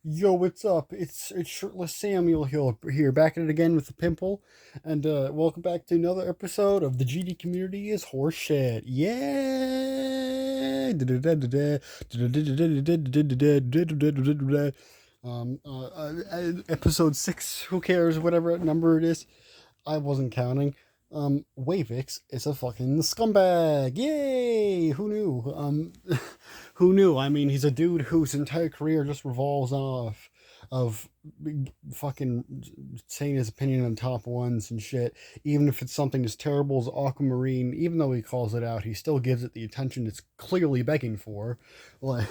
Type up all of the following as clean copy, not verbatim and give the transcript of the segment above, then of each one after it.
Yo, what's up? It's shirtless Samuel here, back at it again with the pimple, and welcome back to another episode of the GD community is horseshit. Yeah. Episode 6. Who cares? Whatever number it is, I wasn't counting. Wavix is a fucking scumbag. Yay! Who knew? Who knew? I mean, he's a dude whose entire career just revolves off of fucking saying his opinion on top ones and shit. Even if it's something as terrible as Aquamarine, even though he calls it out, he still gives it the attention it's clearly begging for. Like,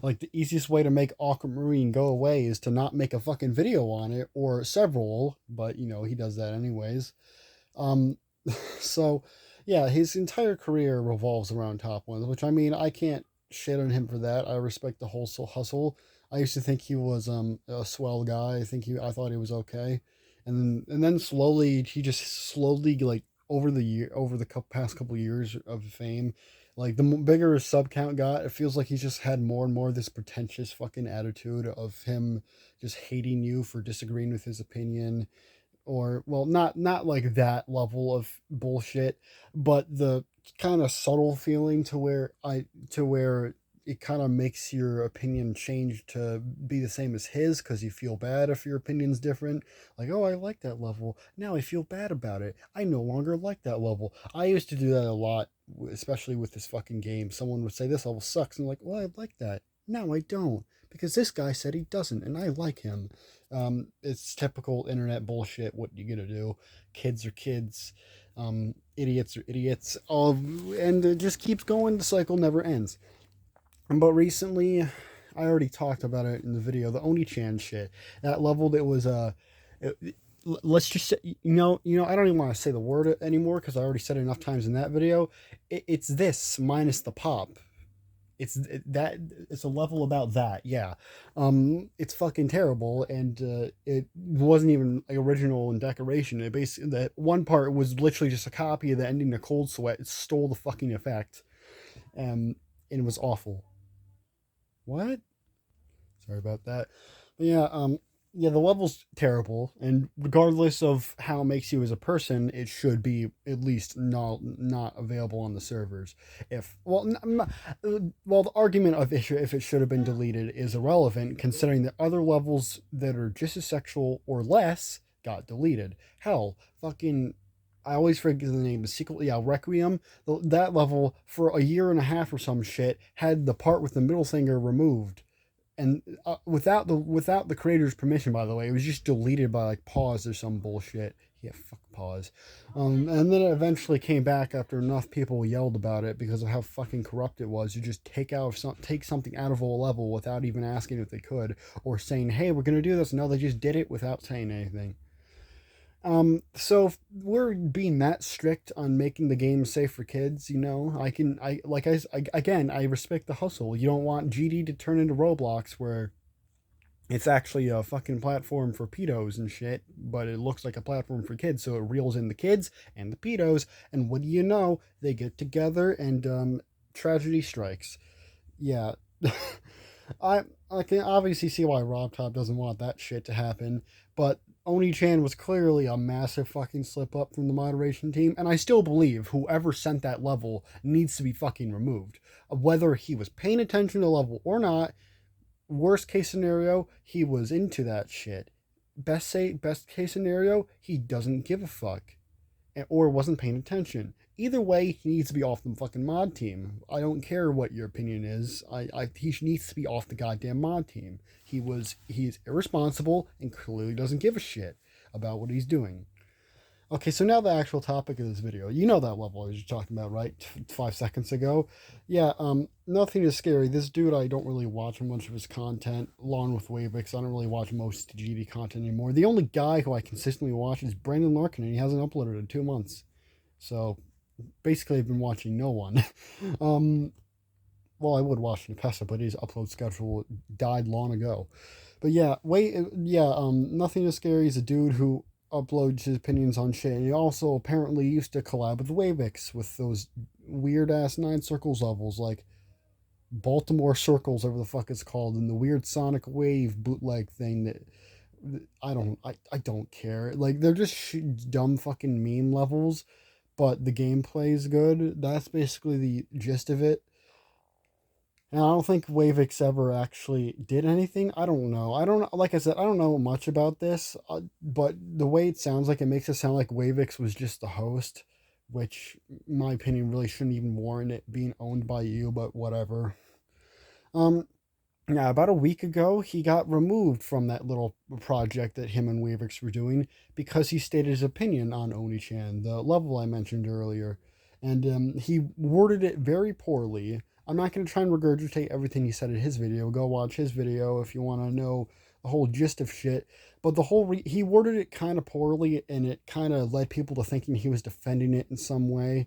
like the easiest way to make Aquamarine go away is to not make a fucking video on it or several, but he does that anyways. Um, so yeah, his entire career revolves around top ones, which I mean, I can't shit on him for that. I respect the whole hustle. I used to think he was a swell guy. I thought he was okay, and then slowly he just slowly like over the past couple years of fame, like the bigger his sub count got, it feels like he's just had more and more of this pretentious fucking attitude of him just hating you for disagreeing with his opinion, or well, not like that level of bullshit, but the kind of subtle feeling to where it kind of makes your opinion change to be the same as his because you feel bad if your opinion's different. Like, oh, I like that level, now I feel bad about it, I no longer like that level. I used to do that a lot, especially with this fucking game. Someone would say this level sucks, and I'm like, well, I like that, now I don't, because this guy said he doesn't and I like him. It's typical internet bullshit. What you gonna do? Kids are kids. Idiots are idiots. And it just keeps going. The cycle never ends. But recently, I already talked about it in the video. The Oni-chan shit. That level that was let's just say, I don't even want to say the word anymore because I already said it enough times in that video. It's this minus the pop. It's a level about that, yeah. It's fucking terrible, and it wasn't even like, original in decoration. It basically, that one part was literally just a copy of the ending to Cold Sweat. It stole the fucking effect, and it was awful. What? Sorry about that. But yeah, the level's terrible, and regardless of how it makes you as a person, it should be at least not available on the servers. If well, the argument of if it should have been deleted is irrelevant, considering that other levels that are just as sexual or less got deleted. Hell, fucking. I always forget the name. The sequel, yeah, Requiem. That level for a year and a half or some shit had the part with the middle finger removed, and without the creator's permission, by the way. It was just deleted by like pause or some bullshit. Yeah, fuck pause. And then it eventually came back after enough people yelled about it because of how fucking corrupt it was. You just take something out of a level without even asking if they could, or saying, hey, we're gonna do this. No, they just did it without saying anything. So if we're being that strict on making the game safe for kids, again, I respect the hustle. You don't want GD to turn into Roblox where it's actually a fucking platform for pedos and shit, but it looks like a platform for kids, so it reels in the kids and the pedos, and what do you know? They get together and tragedy strikes. Yeah. I can obviously see why Rob Top doesn't want that shit to happen, but Oni-chan was clearly a massive fucking slip up from the moderation team, and I still believe whoever sent that level needs to be fucking removed. Whether he was paying attention to the level or not, worst case scenario, he was into that shit. Best case scenario, he doesn't give a fuck or wasn't paying attention. Either way, he needs to be off the fucking mod team. I don't care what your opinion is. He needs to be off the goddamn mod team. He's irresponsible and clearly doesn't give a shit about what he's doing. Okay, so now the actual topic of this video. You know that level I was talking about, right? 5 seconds ago. Yeah, nothing is scary. This dude, I don't really watch much of his content, along with Wavix. I don't really watch most GD content anymore. The only guy who I consistently watch is Brandon Larkin, and he hasn't uploaded in 2 months. So, basically, I've been watching no one. um, well, I would watch Nepessa, but his upload schedule died long ago. But yeah, nothing is scary is a dude who uploads his opinions on shit. And he also apparently used to collab with Wavix with those weird ass Nine Circles levels. Like, Baltimore Circles, whatever the fuck it's called, and the weird Sonic Wave bootleg thing that I don't care. Like they're just dumb fucking meme levels, but the gameplay is good. That's basically the gist of it. And I don't think Wavix ever actually did anything. I don't know. I don't like I said, I don't know much about this, but the way it sounds like, it makes it sound like Wavix was just the host, which, in my opinion, really shouldn't even warrant it being owned by you. But whatever. Um, yeah, about a week ago, he got removed from that little project that him and Wavix were doing because he stated his opinion on Oni-chan, the level I mentioned earlier. And he worded it very poorly. I'm not going to try and regurgitate everything he said in his video. Go watch his video if you want to know the whole gist of shit. But he worded it kind of poorly, and it kind of led people to thinking he was defending it in some way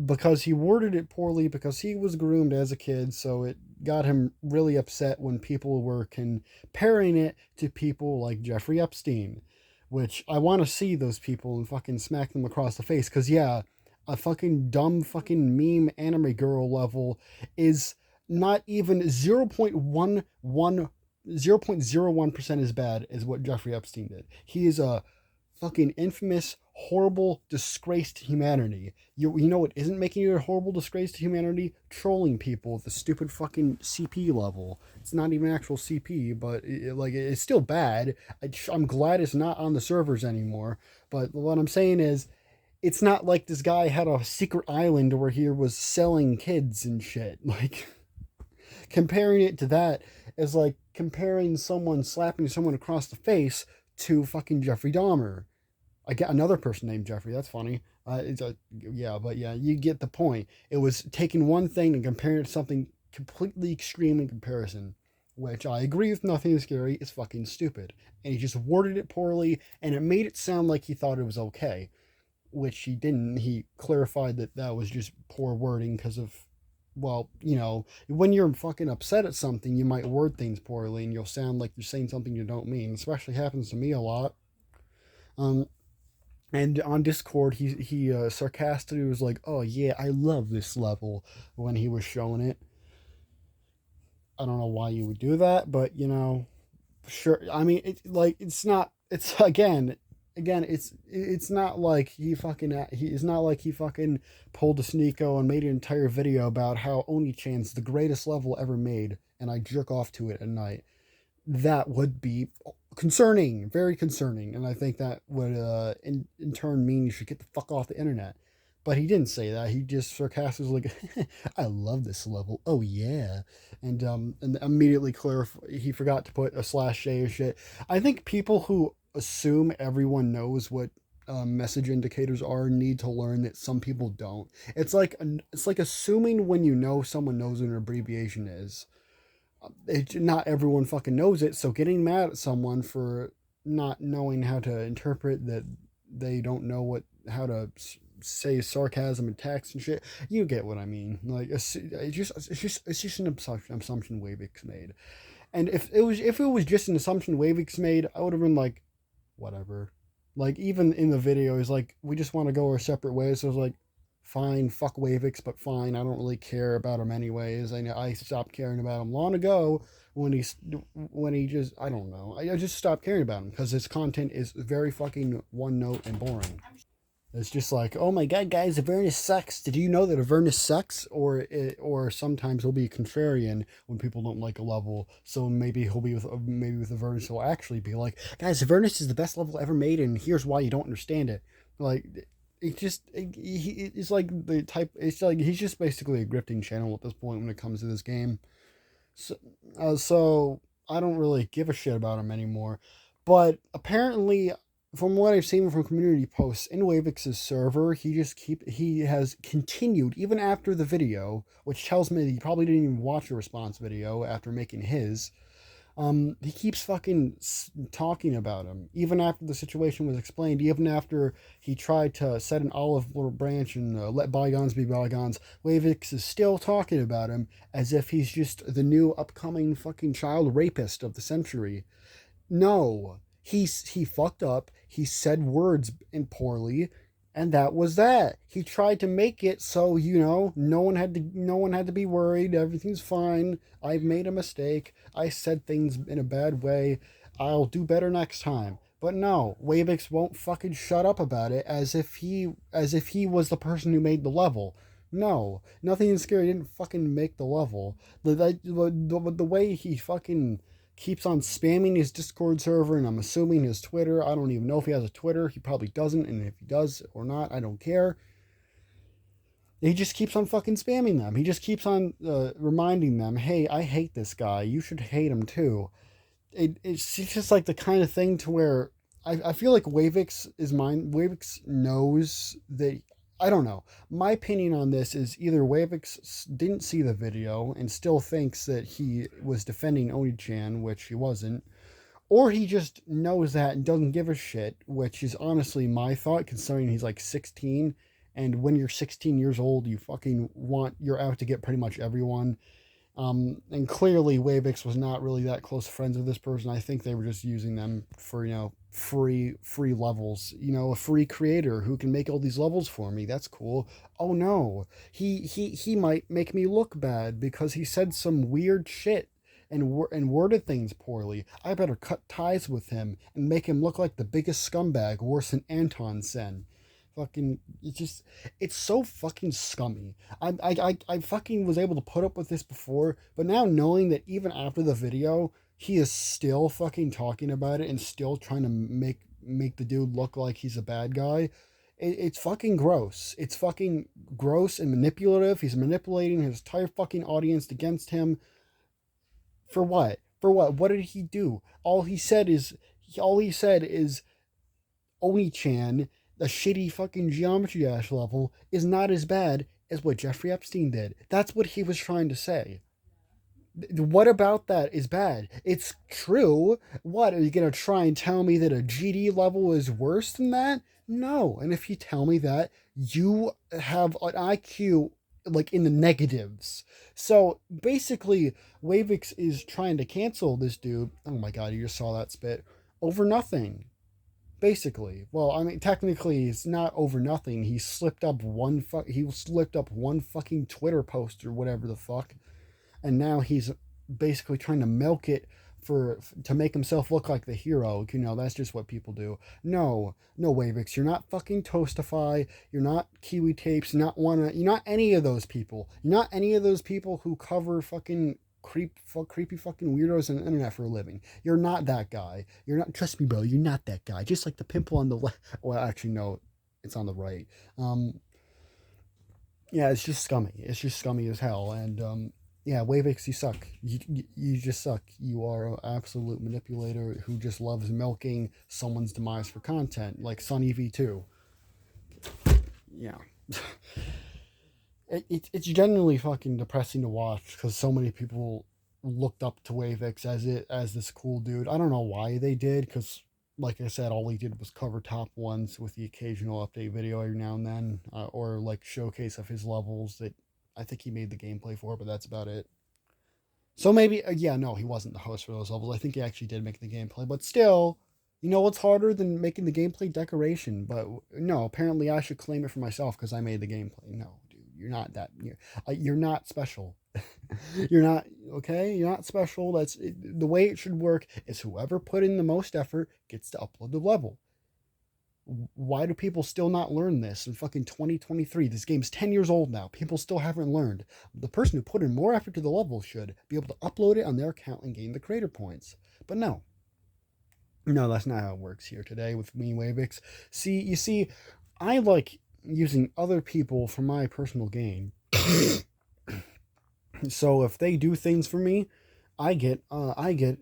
because he worded it poorly because he was groomed as a kid, so it got him really upset when people were comparing it to people like Jeffrey Epstein, which I want to see those people and fucking smack them across the face. Because, yeah, a fucking dumb fucking meme anime girl level is not even 0.01% as bad as what Jeffrey Epstein did. He is a fucking infamous, horrible disgrace to humanity. You know what isn't making you a horrible disgrace to humanity? Trolling people at the stupid fucking CP level. It's not even actual CP, but it's still bad. I'm glad it's not on the servers anymore. But what I'm saying is, it's not like this guy had a secret island where he was selling kids and shit. Like, comparing it to that is like comparing someone slapping someone across the face to fucking Jeffrey Dahmer. I get another person named Jeffrey. That's funny. But yeah, you get the point. It was taking one thing and comparing it to something completely extreme in comparison, which I agree with. Nothing is scary. It's fucking stupid, and he just worded it poorly, and it made it sound like he thought it was okay, which he didn't. He clarified that that was just poor wording because of, well, when you're fucking upset at something, you might word things poorly, and you'll sound like you're saying something you don't mean. Especially happens to me a lot. And on Discord, he sarcastically was like, "Oh yeah, I love this level," when he was showing it. I don't know why you would do that, but sure. I mean, it's not. It's again. It's not like it's not like he fucking pulled a Sneeko and made an entire video about how Oni-chan's the greatest level ever made, and I jerk off to it at night. That would be concerning, very concerning, and I think that would in turn mean you should get the fuck off the internet. But he didn't say that. He just sarcastically like, "I love this level. Oh yeah," and immediately he forgot to put a /J or shit. I think people who assume everyone knows what message indicators are need to learn that some people don't. It's like assuming when you know someone knows what an abbreviation is. Not everyone fucking knows it, so getting mad at someone for not knowing how to interpret that, they don't know how to say sarcasm and text and shit. You get what I mean? Like it's just an assumption Wavix made. And if it was just an assumption Wavix made, I would have been like, whatever. Like, even in the video, he's like, we just want to go our separate ways. So I was like, fine, fuck Wavix, but fine. I don't really care about him anyways. I stopped caring about him long ago when he just, I don't know. I just stopped caring about him because his content is very fucking one note and boring. It's just like, oh my god, guys, Avernus sucks. Did you know that Avernus sucks? Or sometimes he'll be contrarian when people don't like a level. So maybe with Avernus he'll actually be like, guys, Avernus is the best level ever made, and here's why you don't understand it. Like, it's like the type. It's like he's just basically a grifting channel at this point when it comes to this game. So I don't really give a shit about him anymore. But apparently, from what I've seen from community posts in Wavix's server, he has continued even after the video, which tells me that he probably didn't even watch a response video after making his. He keeps fucking talking about him, even after the situation was explained, even after he tried to set an olive branch and let bygones be bygones. Wavix is still talking about him as if he's just the new upcoming fucking child rapist of the century. No, he fucked up. He said words poorly, And that was that. He tried to make it so, no one had to be worried. Everything's fine. I've made a mistake. I said things in a bad way. I'll do better next time. But no, Wavix won't fucking shut up about it as if he was the person who made the level. No, Nothing is Scary didn't fucking make the level. The way he fucking keeps on spamming his Discord server, and I'm assuming his Twitter. I don't even know if he has a Twitter. He probably doesn't, and if he does or not, I don't care. He just keeps on fucking spamming them. He just keeps on reminding them, hey, I hate this guy. You should hate him too. It's just like the kind of thing to where I feel like Wavix is mine. Wavix knows that. I don't know. My opinion on this is either Wavix didn't see the video and still thinks that he was defending Oni-chan, which he wasn't, or he just knows that and doesn't give a shit, which is honestly my thought, considering he's like 16, and when you're 16 years old, you're out to get pretty much everyone. And clearly Wavix was not really that close friends with this person. I think they were just using them for, free levels. A free creator who can make all these levels for me. That's cool. Oh no, he might make me look bad because he said some weird shit and worded things poorly. I better cut ties with him and make him look like the biggest scumbag, worse than Anton Sen. Fucking, it's so fucking scummy. I fucking was able to put up with this before, but now knowing that even after the video, he is still fucking talking about it and still trying to make the dude look like he's a bad guy, it's fucking gross. It's fucking gross and manipulative. He's manipulating his entire fucking audience against him. For what? For what? What did he do? All he said is Oni-chan, the shitty fucking Geometry Dash level, is not as bad as what Jeffrey Epstein did. That's what he was trying to say. What about that is bad? It's true. What, are you going to try and tell me that a GD level is worse than that? No. And if you tell me that, you have an IQ like in the negatives. So basically, Wavix is trying to cancel this dude. Oh my god, you just saw that spit. Over nothing. Basically, well, I mean, technically, it's not over nothing. He slipped up one fucking Twitter post or whatever the fuck, and now he's basically trying to milk it to make himself look like the hero. That's just what people do. No, Wavix, you're not fucking Toastify. You're not Kiwi Tapes. You're not any of those people. You're not any of those people who cover fucking creepy fucking weirdos on the internet for a living. You're not that guy. You're not. Trust me, bro. You're not that guy. Just like the pimple on the left. Well, actually, no, it's on the right. Yeah, it's just scummy. It's just scummy as hell. And yeah, Wavix, you suck. You just suck. You are an absolute manipulator who just loves milking someone's demise for content, like Sunny V2. Yeah. It's genuinely fucking depressing to watch because so many people looked up to Wavix as this cool dude. I don't know why they did, because like I said, all he did was cover top ones with the occasional update video every now and then, or like showcase of his levels that I think he made the gameplay for, but that's about it. So maybe, no, he wasn't the host for those levels. I think he actually did make the gameplay, but still, what's harder than making the gameplay? Decoration. But no, apparently I should claim it for myself because I made the gameplay. No, dude, you're not that. You're not special. You're not, okay? You're not special. The way it should work is whoever put in the most effort gets to upload the level. Why do people still not learn this in fucking 2023? This game's 10 years old now. People still haven't learned. The person who put in more effort to the level should be able to upload it on their account and gain the creator points. But no, that's not how it works here today with me, Wavix. You see, I like using other people for my personal gain. So if they do things for me, I get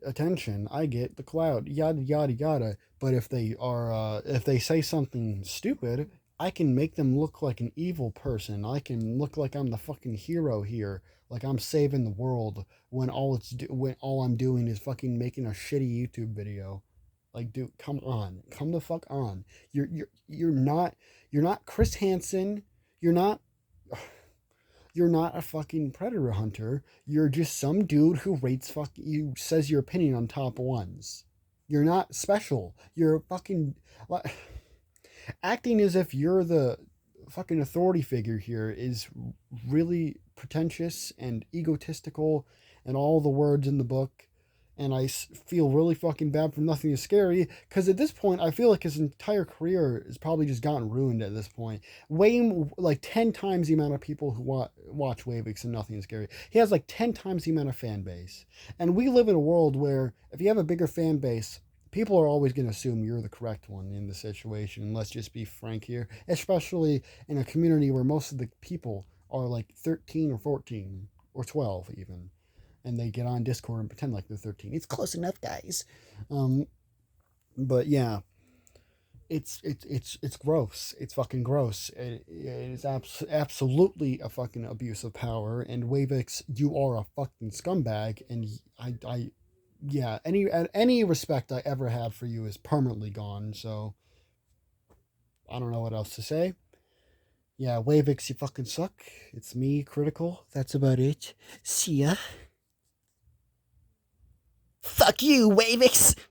attention, I get the clout, yada yada yada. But if they say something stupid, I can make them look like an evil person. I can look like I'm the fucking hero here, like I'm saving the world when all I'm doing is fucking making a shitty YouTube video. Like, dude, come the fuck on. You're not Chris Hansen. You're not a fucking predator hunter. You're just some dude who says your opinion on top ones. You're not special. You're fucking. Acting as if you're the fucking authority figure here is really pretentious and egotistical, and all the words in the book. And I feel really fucking bad for Nothing is Scary, because at this point I feel like his entire career has probably just gotten ruined at this point. Way like 10 times the amount of people who watch Wavix and Nothing is Scary. He has like 10 times the amount of fan base. And we live in a world where if you have a bigger fan base, people are always going to assume you're the correct one in the situation. Let's just be frank here, especially in a community where most of the people are like 13 or 14 or 12 even, and they get on Discord and pretend like they're 13. It's close enough, guys. Um, but yeah, it's gross. It's fucking gross. It is absolutely a fucking abuse of power. And Wavix, you are a fucking scumbag. And I yeah, any respect I ever had for you is permanently gone. So I don't know what else to say. Yeah, Wavix, you fucking suck. It's me, Critical. That's about it. See ya. Fuck you, Wavix.